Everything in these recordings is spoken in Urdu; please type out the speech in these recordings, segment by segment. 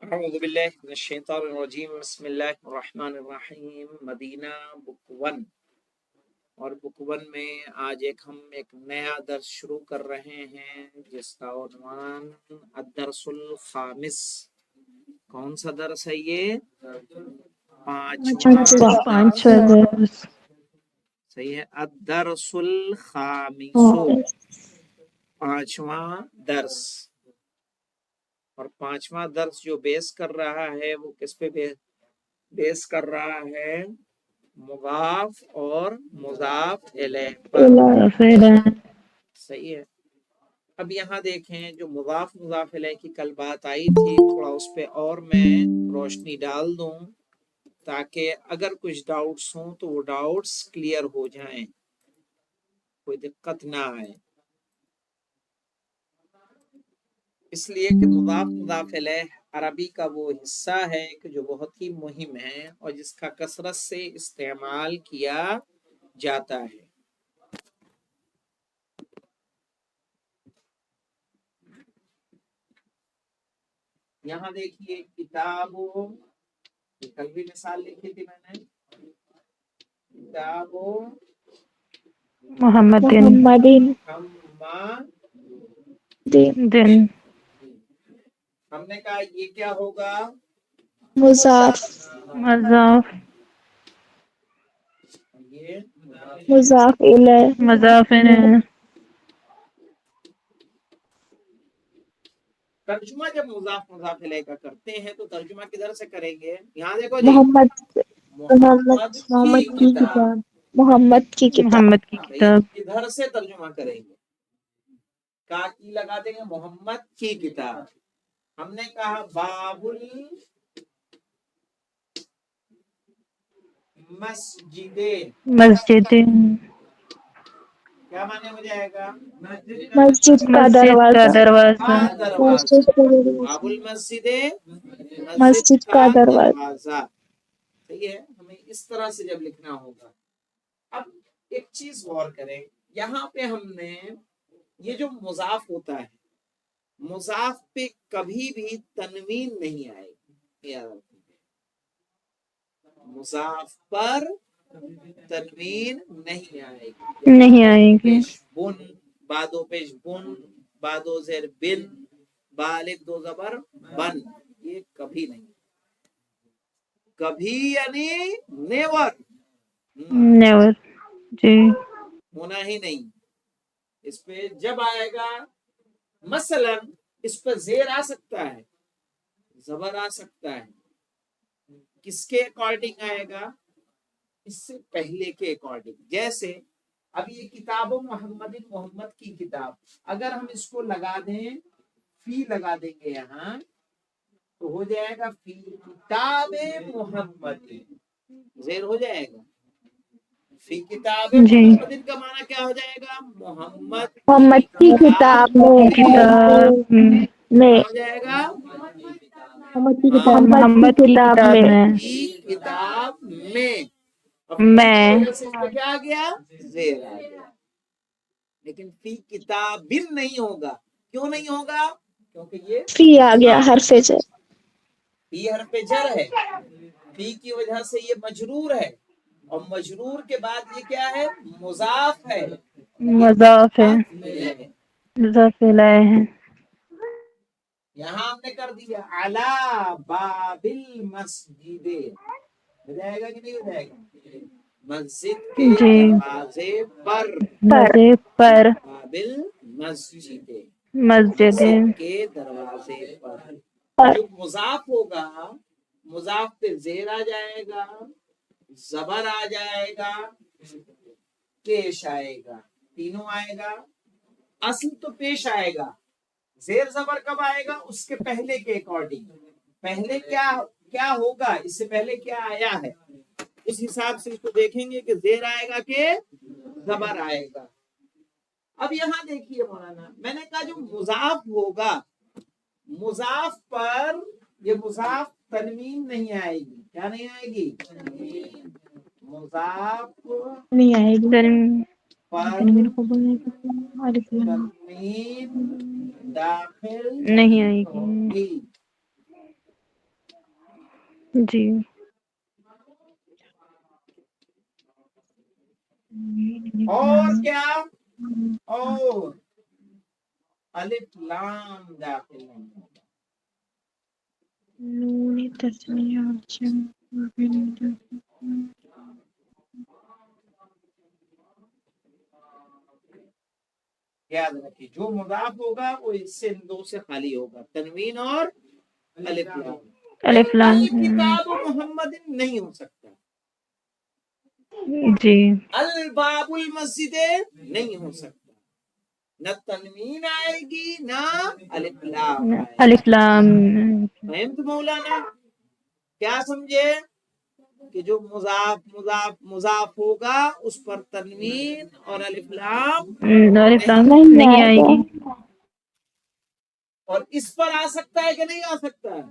اعوذ باللہ من الشیطان الرجیم بسم اللہ الرحمن الرحیم مدینہ بک ون اور بک ون میں آج ہم ایک نیا درس شروع کر رہے ہیں جس کا عنوان الدرس الخامس. کون سا درس ہے یہ؟ پانچواں درس. صحیح ہے. الدرس الخامس، پانچواں درس. اور پانچواں درس جو بیس کر رہا ہے وہ کس پہ بیس کر رہا ہے؟ مضاف اور مضاف الیہ پر. صحیح ہے. اب یہاں دیکھیں جو مضاف الیہ کی کل بات آئی تھی، تھوڑا اس پہ اور میں روشنی ڈال دوں تاکہ اگر کچھ ڈاؤٹس ہوں تو وہ ڈاؤٹس کلیئر ہو جائیں، کوئی دقت نہ آئے. اس لیے کہ مضاف الیہ عربی کا وہ حصہ ہے کہ جو بہت ہی مہم ہے اور جس کا کثرت سے استعمال کیا جاتا ہے. یہاں دیکھیے کتاب، کل بھی مثال لکھی تھی میں نے، کتاب محمدین دن. ہم نے کہا یہ کیا ہوگا؟ مضاف مضاف. یہ مضاف الیہ. مضاف الیہ. ترجمہ جب مضاف الیہ کا کرتے ہیں تو ترجمہ کدھر سے کریں گے؟ یہاں دیکھو جی، محمد کی کتاب. محمد کی کتاب. ادھر سے ترجمہ کریں گے، کا کی لگا دیں گے، محمد کی کتاب. ہم نے کہا باب مسجد کیا معنی ہو جائے گا؟ مسجد کا دروازہ. باب المسجد، مسجد کا دروازہ. صحیح ہے. ہمیں اس طرح سے جب لکھنا ہوگا. اب ایک چیز غور کریں، یہاں پہ ہم نے یہ جو مضاف ہوتا ہے، مضاف پہ کبھی بھی تنوین نہیں آئے گی. یاد رکھیں، مضاف پر تنوین نہیں آئے گی. نہیں آئے گی. پیش بن، بادو پیش بن، بادو زیر بن، بالف دو زبر بن، یہ کبھی نہیں. کبھی یعنی نیور، نیور جی، ہونا ہی نہیں. اس پہ جب آئے گا مثلا اس پر زیر آ سکتا ہے، زبر آ سکتا ہے. کس کے اکارڈنگ آئے گا؟ اس سے پہلے کے اکارڈنگ. جیسے اب یہ کتاب محمد، محمد کی کتاب، اگر ہم اس کو لگا دیں، فی لگا دیں گے یہاں تو ہو جائے گا فی کتاب محمد، زیر ہو جائے گا. فی کتاب محمد کا معنی کیا ہو جائے گا؟ محمد کی کتاب میں. ہو جائے گا محمد کی کتاب میں. اس پہ کیا آ گیا؟ زیر آ گیا. لیکن فی کتاب بن نہیں ہوگا. کیوں نہیں ہوگا؟ کیونکہ یہ فی آ گیا حرف جر. فی حرف جر ہے، فی کی وجہ سے یہ مجرور ہے، اور مجرور کے بعد یہ کیا ہے؟ مضاف ہے. مضاف ہے، مضاف الیہ ہے. یہاں ہم نے کر دیا علی باب المسجد، ہو جائے گا کہ نہیں ہو جائے گا؟ مسجد کے دروازے پر، باب المسجد، مسجد کے دروازے پر. جو مضاف ہوگا، مضاف پہ زیر آ جائے گا، زبر آ جائے گا، پیش آئے گا، تینوں آئے گا. اصل تو پیش آئے گا، زیر زبر کب آئے گا؟ اس کے پہلے کے اکارڈنگ. پہلے کیا ہوگا، اس سے پہلے کیا آیا ہے، اس حساب سے اس کو دیکھیں گے کہ زیر آئے گا کہ زبر آئے گا. اب یہاں دیکھیے مولانا، میں نے کہا جو مضاف ہوگا، مضاف پر یہ مضاف تنوین نہیں آئے گی. کیا نہیں آئے گی؟ مضاف نہیں آئے گی. پر تنوین داخل نہیں آئے گی. جی اور کیا؟ اور الف لام داخل نہیں ہوگا. نون تسنیہ یاد رکھیے جو مضاف ہوگا وہ اس سے دو سے خالی ہوگا، تنوین اور الف لام. الف لیکن لام الکتاب محمد نہیں ہو سکتا، جی الباب المسجد نہیں ہو سکتا، نہ تنوین آئے گی نہ الف لام آئے گی. الف لام فہمت مولانا؟ کیا سمجھے کہ جو مضاف مضاف مضاف ہوگا اس پر تنوین اور الف لام الف لام نہیں نہیں آئے آئے گا. گی. اور اس پر آ سکتا ہے کہ نہیں آ سکتا ہے؟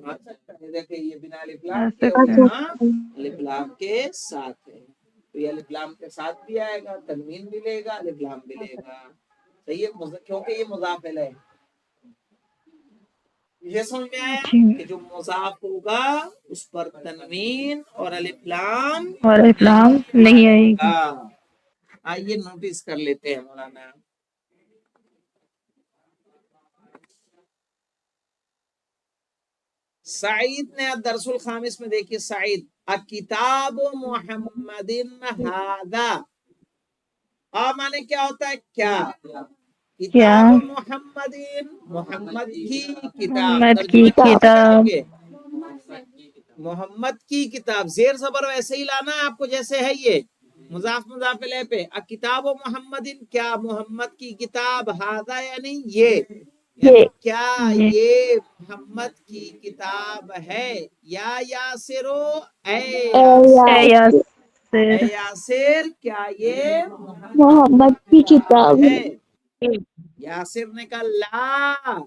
آ سکتا ہے. دیکھیں یہ بنا الف آ لام کے اور سکتا ہے. یہاں الف لام کے ساتھ ہے، تو یہ الف لام کے ساتھ بھی آئے گا، تنوین بھی لے گا، الف لام بھی لے گا. صحیح ہے، کیونکہ یہ مضاف ہے. یہ سمجھ میں آیا جی کہ جو مضاف ہوگا اس پر تنوین اور الف لام اور الف لام نہیں آئے گی. آئیے نوٹس کر لیتے ہیں مولانا. سعید نے درس الخامس میں دیکھیے، سعید کتاب محمد ہذا، مانے کیا ہوتا ہے؟ کیا کیا کتاب محمد، محمد کی کتاب. محمد کی ترجمہ کیسے کریں کتاب. گے؟ محمد کی کتاب، زیر زبر ویسے ہی لانا ہے آپ کو جیسے ہے یہ مضاف مضاف الیہ پہ. کتاب و محمد، کیا محمد کی کتاب، ہذا یعنی یہ، یعنی کیا یہ محمد کی کتاب ہے، یا یاسرو اے اے یاسر، یاسر اے یاسر کیا یہ محمد کی کتاب ہے. یاسر نے کہا لا،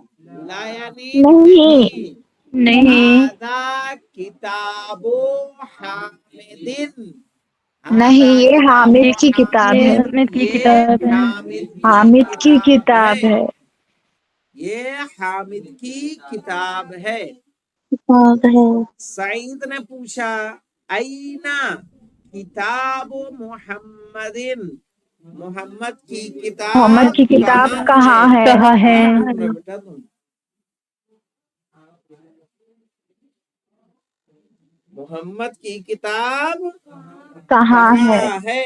لا یعنی نہیں. نہیں. نہیں ہذا کتاب حامد، نہیں، ہذا یہ کتاب حامد کی کتاب یہ ہے. حامد، حامد کی یہ کتاب ہے. حامد حامد کی ہے. کتاب ہے. یہ حامد کی کتاب ہے. کتاب ہے. سعید نے پوچھا اینا کتاب محمد، محمد کی محمد کتاب کی کتاب کہاں کہاں ہے؟ ہے؟ کہاں ہے؟ کہاں ڈھونڈ رہے ہو بیٹا تم؟ محمد کی کتاب کہاں ہے؟ کہاں ہے؟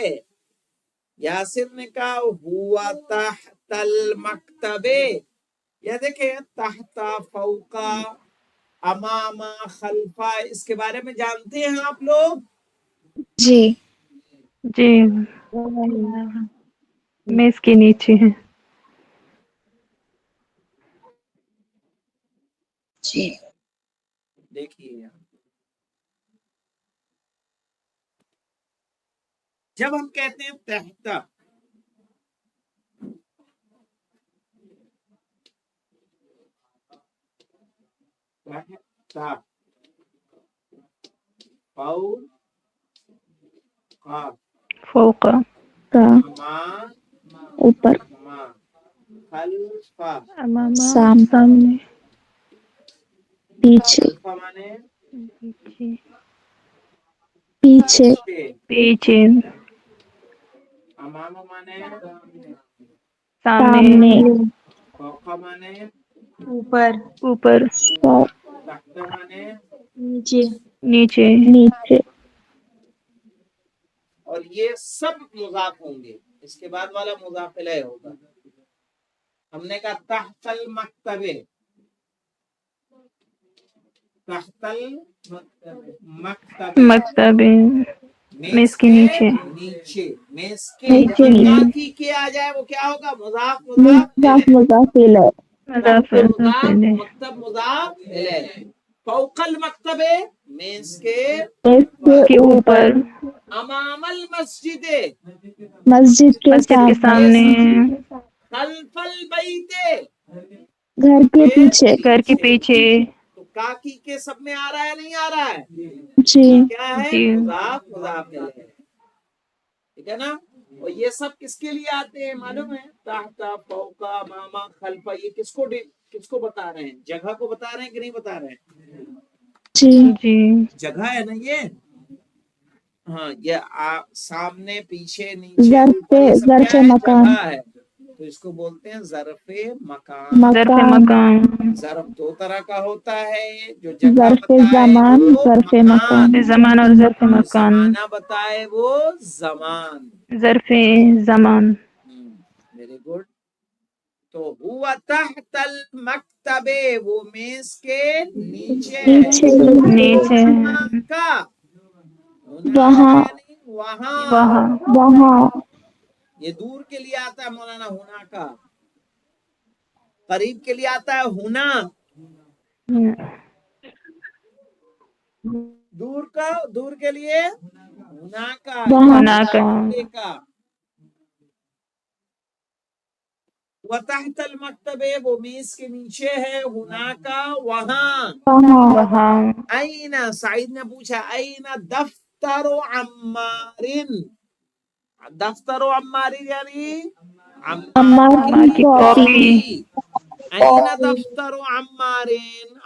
یاسر نے کہا ہوا تحت المکتب. یہ دیکھیں تحت، فوقا، اماما، خلفا، اس کے بارے میں جانتے ہیں آپ لوگ؟ جی. جی میز کے نیچے ہے. جی. دیکھیے جب ہم کہتے ہیں تحت، تحت، فوق، فوق کا اما، اوپر. خلفا. اماما سام سامنے. پیچھے. خلفا مانے پیچھے. پیچھے. پیچھے. امام مانے سامنے. سامنے. فوقا مانے اوپر. اوپر. تحت مانے. نیچے. نیچے. نیچے. اور یہ سب مضاف ہوں گے، اس کے بعد والا مضاف الیہ ہوگا. ہم نے کہا تحت المکتب، تحت المکتب، مکتب میز میز کے کے نیچے. نیچے. میز کے نیچے. جہاں نیچے. کافی کے آ جائے وہ کیا ہوگا؟ مضاف مضاف مضاف الیہ. مضاف الیہ. تحت مضاف مضاف، الیہ. مکتب مضاف الیہ. فوق المکتب، میز کے اس کے کے اوپر. اوپر. امام المسجد، مسجد کے مسجد کے سامنے. سامنے. خلف البیت، گھر کے کے پیچھے. گھر کے پیچھے. تو کاکی کے سب میں آ رہا ہے نہیں آ رہا ہے؟ جی. یہ کیا ہے؟ جی مضاف مضاف الیہ. ٹھیک ہے نا؟ اور یہ سب کس کے لیے آتے ہیں معلوم ہے؟ تحت، فوقا، ماما، خلفا. یہ کس کو بتا رہے ہیں؟ جگہ کو بتا رہے ہیں کہ نہیں بتا رہے ہیں؟ جی جی جگہ ہے نا یہ، ہاں یہ سامنے پیچھے نیچے ظرف اوپر یہ سب کیا ظرف ہے؟ مکان جگہ ہے، تو اس کو بولتے ہیں ظرف مکان۔ ظرف مکان مکان، ظرف دو طرح کا ہوتا ہے، جو جگہ ظرف بتائے زمان وہ ظرف مکان، مکان زمان اور ظرف جو مکان، زمانہ بتائے وہ زمان۔ ظرف زمان۔ Very good. تو ہوا تحت المکتب، وہ میز کے نیچے ہے، نیچے نیچے، ہنا کا، ہنا کا وہاں یعنی وہاں، وہاں، وہاں یہ دور کے لیے آتا ہے مولانا ہونا کا، قریب کے لیے آتا ہے ہونا، دور کے لیے ہونا کا یا وہاں ہونا کا، ملاقے کا۔ وتحت المکتب، وہ میز کے نیچے ہے، ہونا کا وہاں۔ وہاں وہاں، این، سعید نے پوچھا این دفتر عمار، دفتر عمار یعنی عمار عمار عمار کی کی کاپی کاپی، این دفتر عمار،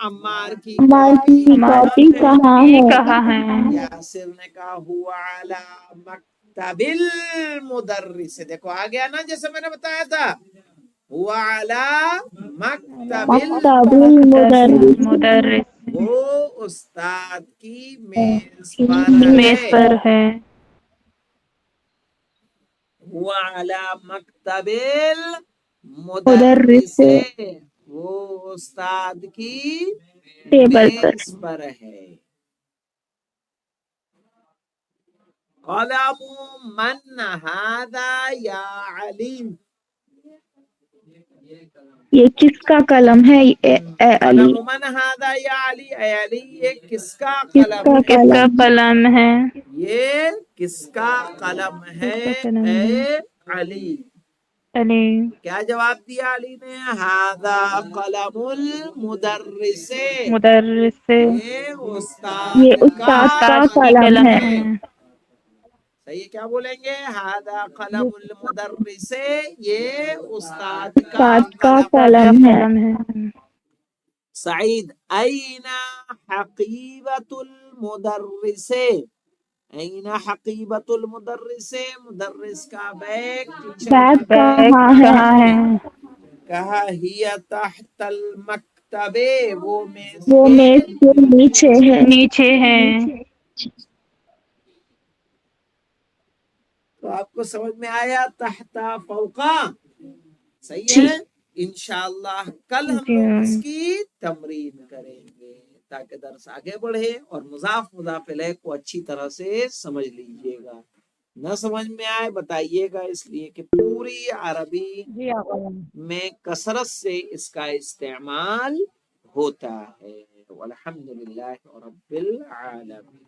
عمار کی عمار کاپی کی عمار کاپی کی کہاں کاپی ہے کہاں ہے؟ یاسر نے کہا ہوا علی مکتب المدرس، دیکھو آ گیا نا جیسے میں نے بتایا تھا، ہوا علی مکتب مکتب مکتب المدرس مدرس، وہ استاد کی میز پر میز ہے، پر ہے، ہوا علی مکتب مدرس المدرس، وہ استاد کی ٹیبل پر میز پر ہے۔ قلم من هذا یا علی، یہ کس کا قلم ہے اے علی قلم من هذا یا علی، اے علی یہ کس کا کس قلم کا یہ ہے؟ کس کا قلم قلم ہے؟ یہ کس کا قلم کس ہے کا قلم اے ہے؟ علی؟ علی، کیا جواب دیا علی نے؟ هذا قلم المدرس، مدرس سے، یہ استاد یہ کا استاد کا استاد کی قلم قلم قلم ہے ہے۔ ہے، صحیح ہے، کیا بولیں گے؟ هذا قلم المدرس، یہ استاد کا استاد کا قلم استاد ہے۔ کا قلم ہے قلم ہے۔ سعید این حقیبت المدرس، این حقیبت المدرس، مدرس کا بیگ ٹیچر بیگ کا بیگ کہاں ہے کہاں ہے؟ کہا ہی تحت المکتب، وہ میز وہ کے میز کے نیچے نیچے۔ ہے نیچے ہے۔ تو آپ کو سمجھ میں آیا تحت فوقا؟ صحیح جی ہے۔ انشاءاللہ کل ہم جی، لوگ اس کی تمرین کریں گے تاکہ درس آگے بڑھے، اور مضاف مضاف الیہ کو اچھی طرح سے سمجھ لیجئے گا۔ نہ سمجھ میں آئے بتائیے گا، اس لیے کہ پوری عربی میں کثرت سے اس کا استعمال ہوتا ہے۔ والحمدللہ رب العالمین۔